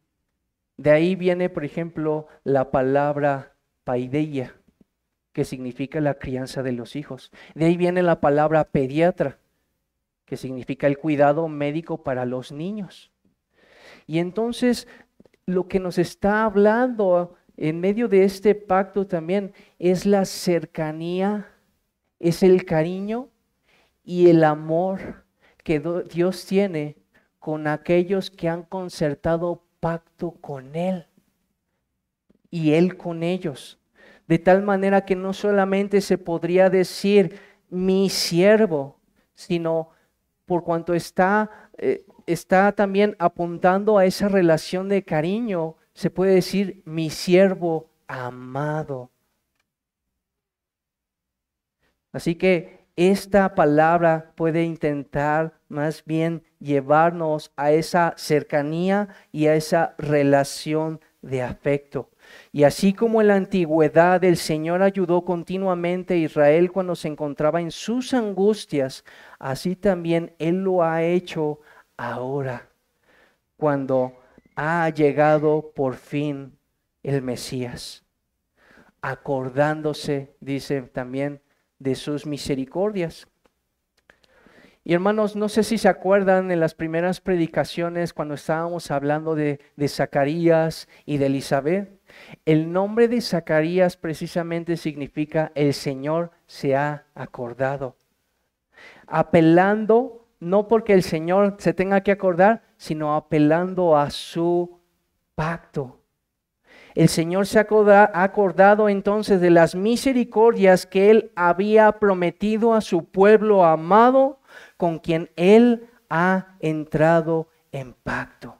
De ahí viene, por ejemplo, la palabra paideia, que significa la crianza de los hijos. De ahí viene la palabra pediatra, que significa el cuidado médico para los niños. Y entonces, lo que nos está hablando en medio de este pacto también es la cercanía, es el cariño y el amor que Dios tiene con aquellos que han concertado pacto con Él y Él con ellos. De tal manera que no solamente se podría decir mi siervo, sino por cuanto está también apuntando a esa relación de cariño, se puede decir mi siervo amado. Así que esta palabra puede intentar más bien llevarnos a esa cercanía y a esa relación de afecto. Y así como en la antigüedad el Señor ayudó continuamente a Israel cuando se encontraba en sus angustias, así también Él lo ha hecho ahora, cuando ha llegado por fin el Mesías, acordándose, dice también, de sus misericordias. Y hermanos, no sé si se acuerdan en las primeras predicaciones cuando estábamos hablando de Zacarías y de Elizabeth. El nombre de Zacarías precisamente significa el Señor se ha acordado. Apelando, no porque el Señor se tenga que acordar, sino apelando a su pacto. El Señor se ha acordado entonces de las misericordias que Él había prometido a su pueblo amado, con quien Él ha entrado en pacto.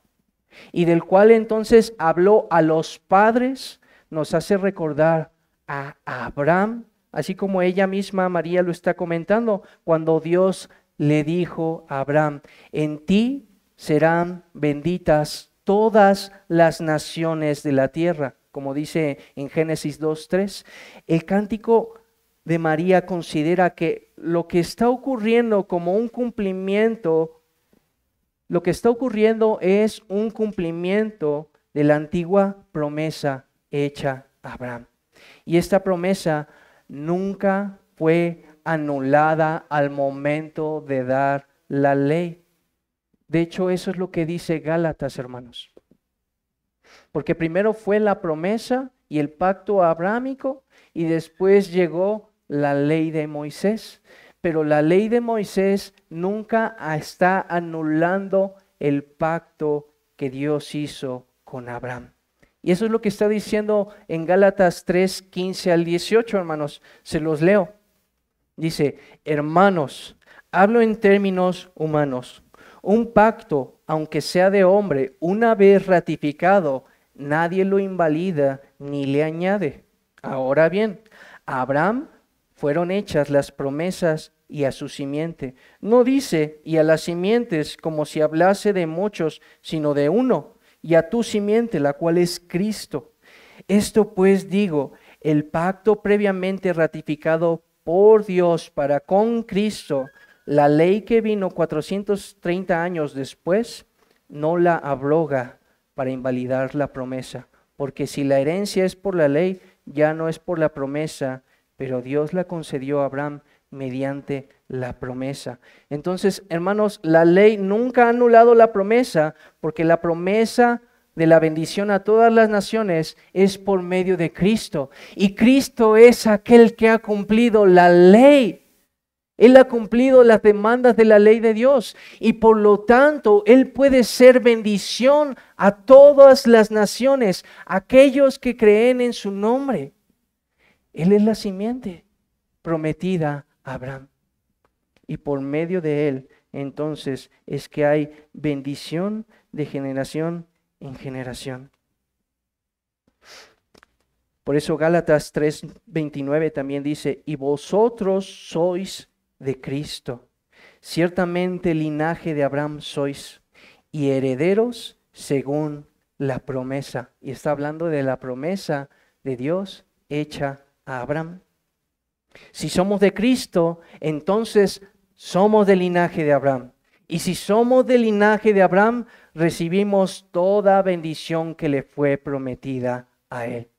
Y del cual entonces habló a los padres, nos hace recordar a Abraham, así como ella misma, María, lo está comentando, cuando Dios le dijo a Abraham: en ti serán benditas todas las naciones de la tierra, como dice en Génesis 2:3. El cántico de María considera que lo que está ocurriendo como un cumplimiento, lo que está ocurriendo es un cumplimiento de la antigua promesa hecha a Abraham. Y esta promesa nunca fue anulada al momento de dar la ley. De hecho, eso es lo que dice Gálatas, hermanos. Porque primero fue la promesa y el pacto abrámico y después llegó la ley de Moisés. Pero la ley de Moisés nunca está anulando el pacto que Dios hizo con Abraham. Y eso es lo que está diciendo en Gálatas 3, 15 al 18, hermanos. Se los leo. Dice, hermanos, hablo en términos humanos. Un pacto, aunque sea de hombre, una vez ratificado, nadie lo invalida ni le añade. Ahora bien, a Abraham fueron hechas las promesas y a su simiente. No dice y a las simientes como si hablase de muchos, sino de uno, y a tu simiente, la cual es Cristo. Esto pues digo, el pacto previamente ratificado por Dios para con Cristo, la ley que vino 430 años después, no la abroga para invalidar la promesa. Porque si la herencia es por la ley, ya no es por la promesa, pero Dios la concedió a Abraham mediante la promesa. Entonces, hermanos, la ley nunca ha anulado la promesa, porque la promesa de la bendición a todas las naciones es por medio de Cristo. Y Cristo es aquel que ha cumplido la ley. Él ha cumplido las demandas de la ley de Dios y por lo tanto Él puede ser bendición a todas las naciones, aquellos que creen en su nombre. Él es la simiente prometida a Abraham y por medio de Él entonces es que hay bendición de generación en generación. Por eso Gálatas 3:29 también dice, y vosotros sois de Cristo. Ciertamente linaje de Abraham sois y herederos según la promesa. Y está hablando de la promesa de Dios hecha a Abraham. Si somos de Cristo, entonces somos del linaje de Abraham. Y si somos del linaje de Abraham, recibimos toda bendición que le fue prometida a él.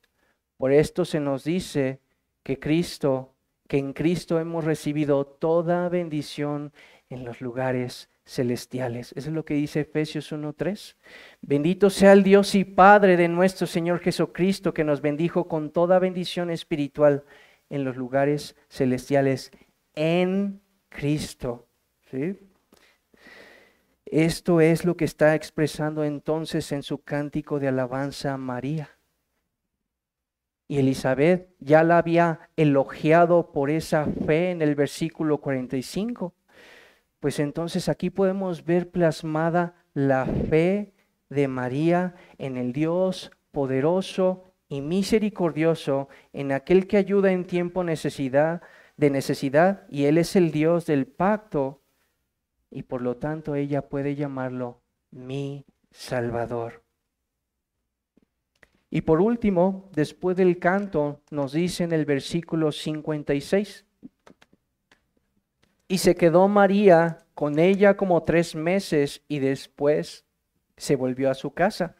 Por esto se nos dice que en Cristo hemos recibido toda bendición en los lugares celestiales. Eso es lo que dice Efesios 1:3. Bendito sea el Dios y Padre de nuestro Señor Jesucristo, que nos bendijo con toda bendición espiritual en los lugares celestiales en Cristo. ¿Sí? Esto es lo que está expresando entonces en su cántico de alabanza a María. Y Elizabeth ya la había elogiado por esa fe en el versículo 45. Pues entonces aquí podemos ver plasmada la fe de María en el Dios poderoso y misericordioso, en aquel que ayuda en tiempo de necesidad, y Él es el Dios del pacto, y por lo tanto ella puede llamarlo mi Salvador. Y por último, después del canto, nos dice en el versículo 56, y se quedó María con ella como 3 meses y después se volvió a su casa.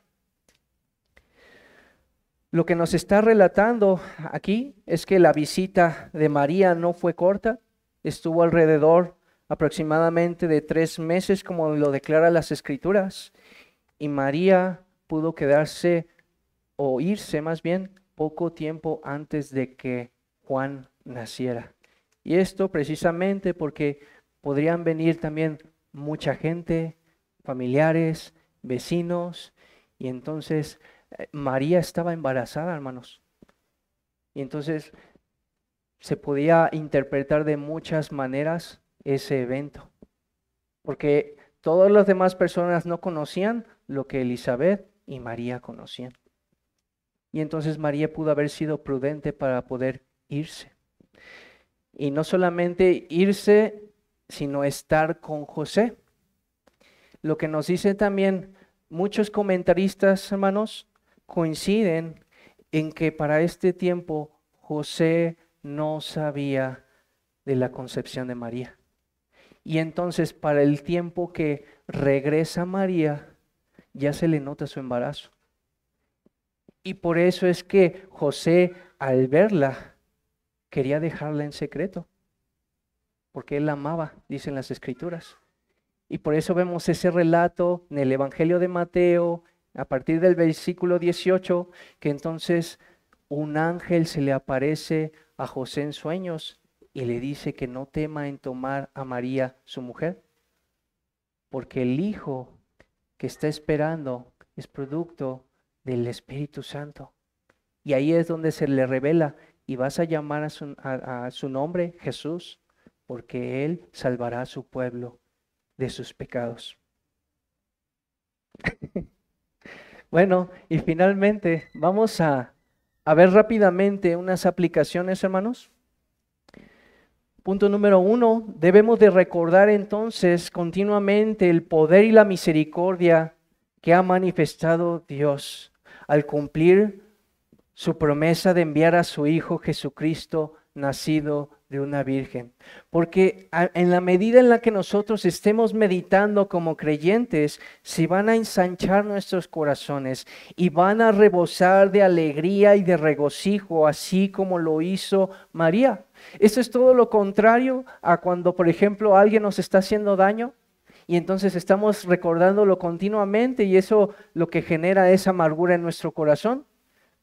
Lo que nos está relatando aquí es que la visita de María no fue corta, estuvo alrededor aproximadamente de 3 meses, como lo declaran las Escrituras, y María pudo quedarse o irse más bien poco tiempo antes de que Juan naciera. Y esto precisamente porque podrían venir también mucha gente, familiares, vecinos, y entonces María estaba embarazada, hermanos. Y entonces se podía interpretar de muchas maneras ese evento, porque todas las demás personas no conocían lo que Elizabeth y María conocían. Y entonces María pudo haber sido prudente para poder irse. Y no solamente irse, sino estar con José. Lo que nos dicen también muchos comentaristas, hermanos, coinciden en que para este tiempo José no sabía de la concepción de María. Y entonces para el tiempo que regresa María, ya se le nota su embarazo. Y por eso es que José, al verla, quería dejarla en secreto. porque Él la amaba, dicen las Escrituras. Y por eso vemos ese relato en el Evangelio de Mateo, a partir del versículo 18, que entonces un ángel se le aparece a José en sueños y le dice que no tema en tomar a María, su mujer, porque el hijo que está esperando es producto del Espíritu Santo. Y ahí es donde se le revela, y vas a llamar a su nombre Jesús, porque Él salvará a su pueblo de sus pecados. Bueno, y finalmente vamos a ver rápidamente unas aplicaciones, hermanos. Punto número 1, debemos de recordar entonces continuamente el poder y la misericordia que ha manifestado Dios al cumplir su promesa de enviar a su Hijo Jesucristo, nacido de una virgen. Porque en la medida en la que nosotros estemos meditando como creyentes, se van a ensanchar nuestros corazones y van a rebosar de alegría y de regocijo, así como lo hizo María. Esto es todo lo contrario a cuando, por ejemplo, alguien nos está haciendo daño y entonces estamos recordándolo continuamente y eso lo que genera es amargura en nuestro corazón.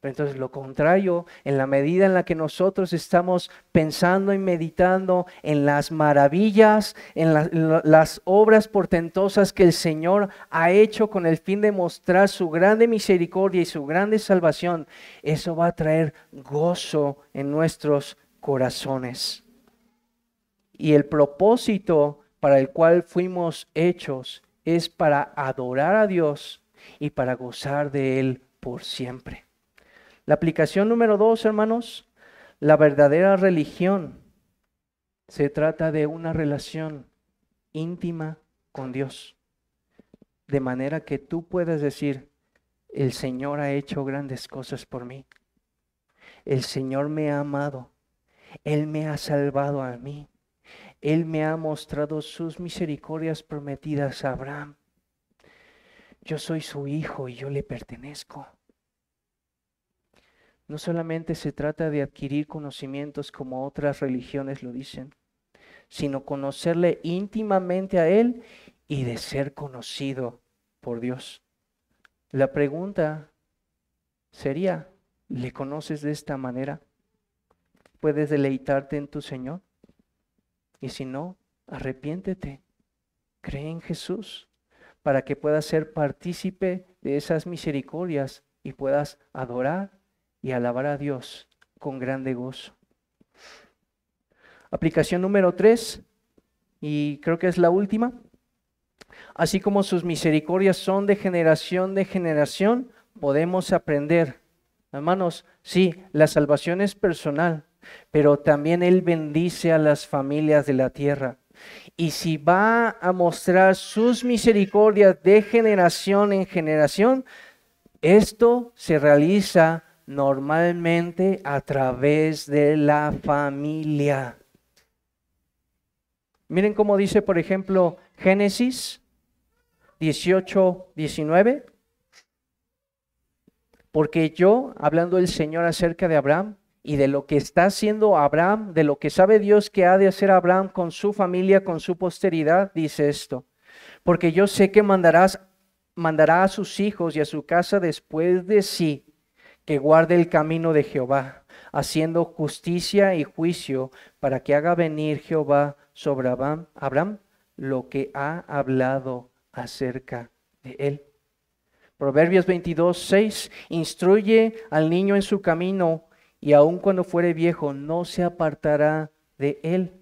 Pero entonces lo contrario, en la medida en la que nosotros estamos pensando y meditando en las maravillas, en las obras portentosas que el Señor ha hecho con el fin de mostrar su grande misericordia y su grande salvación, eso va a traer gozo en nuestros corazones. Y el propósito para el cual fuimos hechos es para adorar a Dios y para gozar de Él por siempre. La aplicación número 2, hermanos, la verdadera religión se trata de una relación íntima con Dios, de manera que tú puedas decir, el Señor ha hecho grandes cosas por mí, el Señor me ha amado, Él me ha salvado a mí, Él me ha mostrado sus misericordias prometidas a Abraham, yo soy su hijo y yo le pertenezco. No solamente se trata de adquirir conocimientos como otras religiones lo dicen, sino conocerle íntimamente a Él y de ser conocido por Dios. La pregunta sería, ¿le conoces de esta manera? ¿Puedes deleitarte en tu Señor? Y si no, arrepiéntete, cree en Jesús para que puedas ser partícipe de esas misericordias y puedas adorar y alabar a Dios con grande gozo. Aplicación número 3, y creo que es la última. Así como sus misericordias son de generación, podemos aprender. Hermanos, sí, la salvación es personal, pero también Él bendice a las familias de la tierra. Y si va a mostrar sus misericordias de generación en generación, esto se realiza normalmente a través de la familia. Miren cómo dice, por ejemplo, Génesis 18:19. Porque yo, hablando el Señor acerca de Abraham y de lo que está haciendo Abraham, de lo que sabe Dios que ha de hacer Abraham con su familia, con su posteridad, dice esto. Porque yo sé que mandará a sus hijos y a su casa después de sí, que guarde el camino de Jehová, haciendo justicia y juicio, para que haga venir Jehová sobre Abraham lo que ha hablado acerca de él. Proverbios 22:6, instruye al niño en su camino, y aun cuando fuere viejo, no se apartará de él.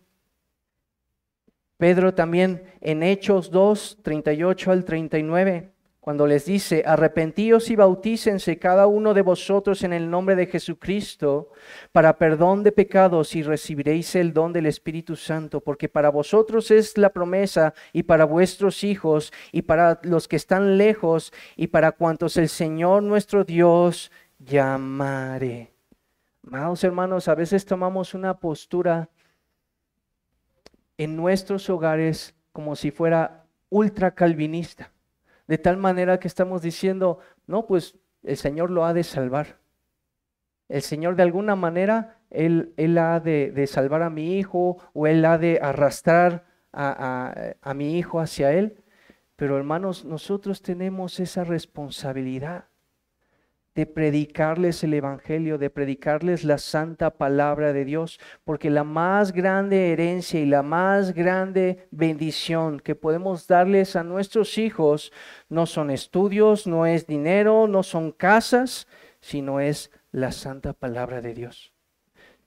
Pedro también en Hechos 2:38 al 39, cuando les dice, arrepentíos y bautícense cada uno de vosotros en el nombre de Jesucristo para perdón de pecados y recibiréis el don del Espíritu Santo, porque para vosotros es la promesa y para vuestros hijos y para los que están lejos y para cuantos el Señor nuestro Dios llamare. Amados hermanos, a veces tomamos una postura en nuestros hogares como si fuera ultra calvinista. De tal manera que estamos diciendo, no, pues el Señor lo ha de salvar. El Señor de alguna manera, Él ha de salvar a mi hijo o Él ha de arrastrar a mi hijo hacia Él. Pero hermanos, nosotros tenemos esa responsabilidad de predicarles el Evangelio, de predicarles la santa palabra de Dios, porque la más grande herencia y la más grande bendición que podemos darles a nuestros hijos no son estudios, no es dinero, no son casas, sino es la santa palabra de Dios,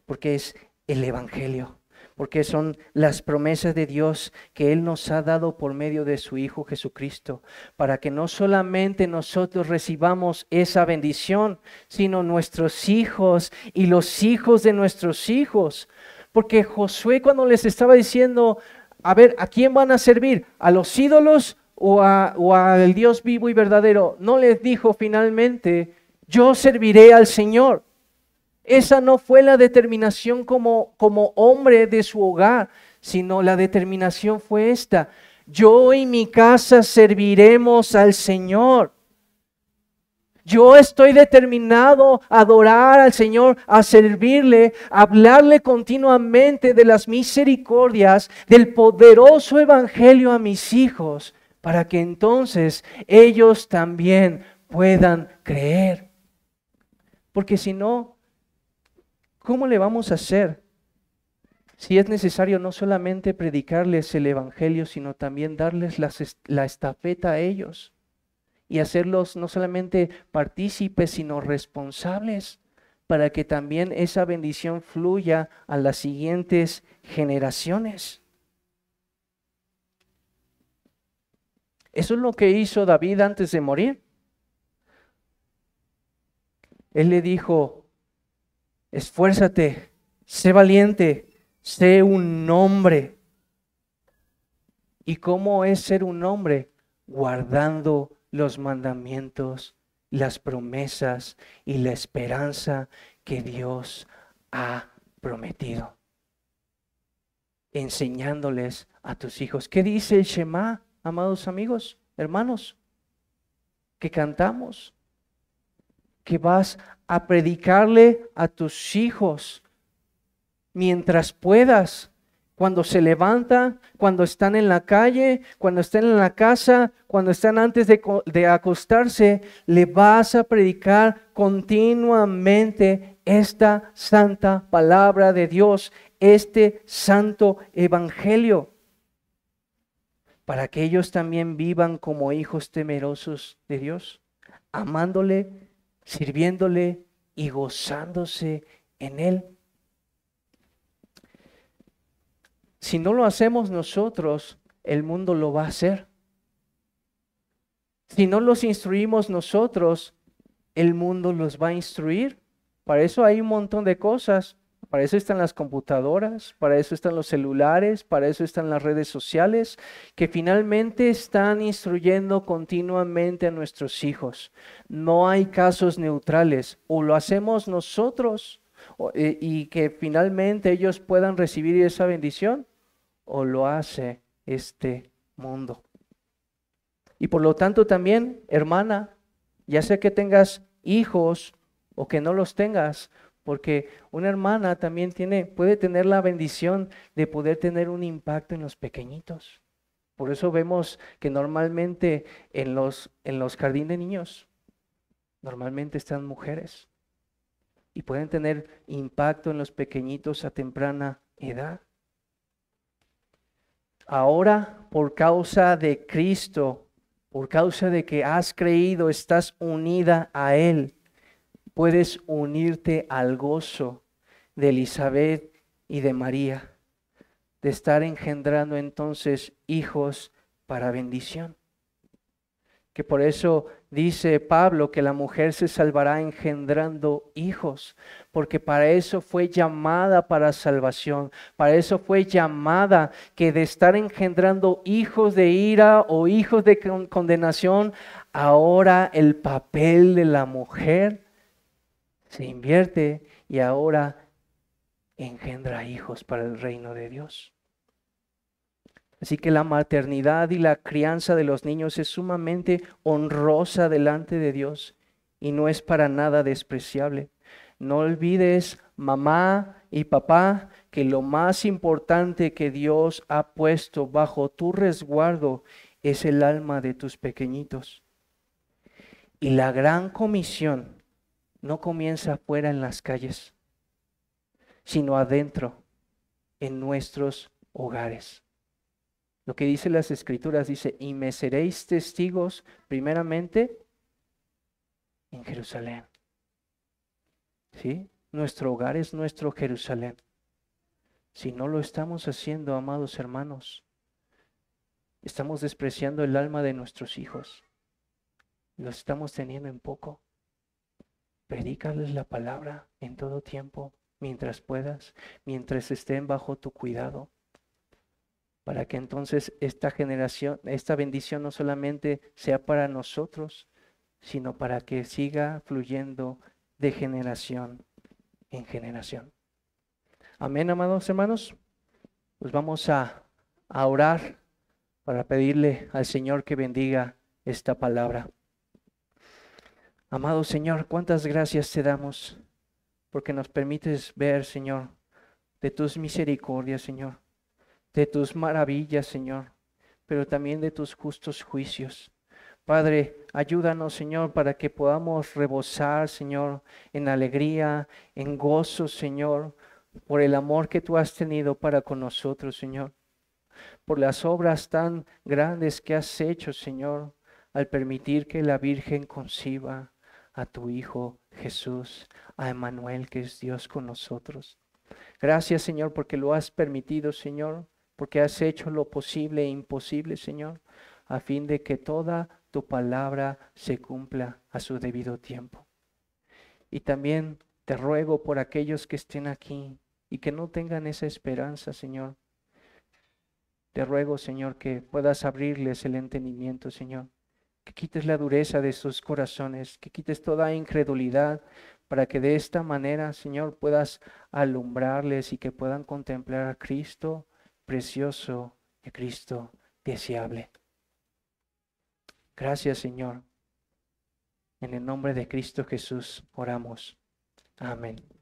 porque es el Evangelio. Porque son las promesas de Dios que Él nos ha dado por medio de su Hijo Jesucristo, para que no solamente nosotros recibamos esa bendición, sino nuestros hijos y los hijos de nuestros hijos. Porque Josué, cuando les estaba diciendo, a ver, ¿a quién van a servir? ¿A los ídolos o al Dios vivo y verdadero? No les dijo finalmente, yo serviré al Señor. Esa no fue la determinación como hombre de su hogar, sino la determinación fue esta: yo y mi casa serviremos al Señor. Yo estoy determinado a adorar al Señor, a servirle, a hablarle continuamente de las misericordias, del poderoso evangelio a mis hijos, para que entonces ellos también puedan creer. Porque si no, ¿cómo le vamos a hacer si es necesario no solamente predicarles el Evangelio, sino también darles la estafeta a ellos y hacerlos no solamente partícipes, sino responsables, para que también esa bendición fluya a las siguientes generaciones? Eso es lo que hizo David antes de morir. Él le dijo: esfuérzate, sé valiente, sé un hombre. ¿Y cómo es ser un hombre? Guardando los mandamientos, las promesas y la esperanza que Dios ha prometido. Enseñándoles a tus hijos. ¿Qué dice el Shema, amados amigos, hermanos? Que cantamos. Que vas a predicarle a tus hijos mientras puedas, cuando se levantan, cuando están en la calle, cuando están en la casa, cuando están antes de acostarse. Le vas a predicar continuamente esta santa palabra de Dios, este santo evangelio, para que ellos también vivan como hijos temerosos de Dios, amándole, sirviéndole y gozándose en Él. Si no lo hacemos nosotros, el mundo lo va a hacer. Si no los instruimos nosotros, el mundo los va a instruir. Para eso hay un montón de cosas. Para eso están las computadoras, para eso están los celulares, para eso están las redes sociales, que finalmente están instruyendo continuamente a nuestros hijos. No hay casos neutrales. O lo hacemos nosotros y que finalmente ellos puedan recibir esa bendición, o lo hace este mundo. Y por lo tanto también, hermana, ya sea que tengas hijos o que no los tengas, porque una hermana también puede tener la bendición de poder tener un impacto en los pequeñitos. Por eso vemos que normalmente en los jardines de niños, normalmente están mujeres y pueden tener impacto en los pequeñitos a temprana edad. Ahora, por causa de Cristo, por causa de que has creído, estás unida a Él, puedes unirte al gozo de Elizabeth y de María, de estar engendrando entonces hijos para bendición. Que por eso dice Pablo que la mujer se salvará engendrando hijos, porque para eso fue llamada para salvación, para eso fue llamada, que de estar engendrando hijos de ira o hijos de condenación, ahora el papel de la mujer se invierte y ahora engendra hijos para el reino de Dios. Así que la maternidad y la crianza de los niños es sumamente honrosa delante de Dios y no es para nada despreciable. No olvides, mamá y papá, que lo más importante que Dios ha puesto bajo tu resguardo es el alma de tus pequeñitos. Y la gran comisión no comienza afuera en las calles, sino adentro, en nuestros hogares. Lo que dice las Escrituras dice, y me seréis testigos primeramente en Jerusalén. ¿Sí? Nuestro hogar es nuestro Jerusalén. Si no lo estamos haciendo, amados hermanos, estamos despreciando el alma de nuestros hijos. Los estamos teniendo en poco. Predícales la palabra en todo tiempo, mientras puedas, mientras estén bajo tu cuidado, para que entonces esta generación, esta bendición no solamente sea para nosotros, sino para que siga fluyendo de generación en generación. Amén, amados hermanos. Pues vamos a orar para pedirle al Señor que bendiga esta palabra. Amado Señor, cuántas gracias te damos porque nos permites ver, Señor, de tus misericordias, Señor, de tus maravillas, Señor, pero también de tus justos juicios. Padre, ayúdanos, Señor, para que podamos rebosar, Señor, en alegría, en gozo, Señor, por el amor que tú has tenido para con nosotros, Señor, por las obras tan grandes que has hecho, Señor, al permitir que la Virgen conciba a tu Hijo Jesús, a Emmanuel, que es Dios con nosotros. Gracias, Señor, porque lo has permitido, Señor, porque has hecho lo posible e imposible, Señor, a fin de que toda tu palabra se cumpla a su debido tiempo. Y también te ruego por aquellos que estén aquí y que no tengan esa esperanza, Señor. Te ruego, Señor, que puedas abrirles el entendimiento, Señor, que quites la dureza de sus corazones, que quites toda incredulidad, para que de esta manera, Señor, puedas alumbrarles y que puedan contemplar a Cristo precioso y a Cristo deseable. Gracias, Señor. En el nombre de Cristo Jesús oramos. Amén.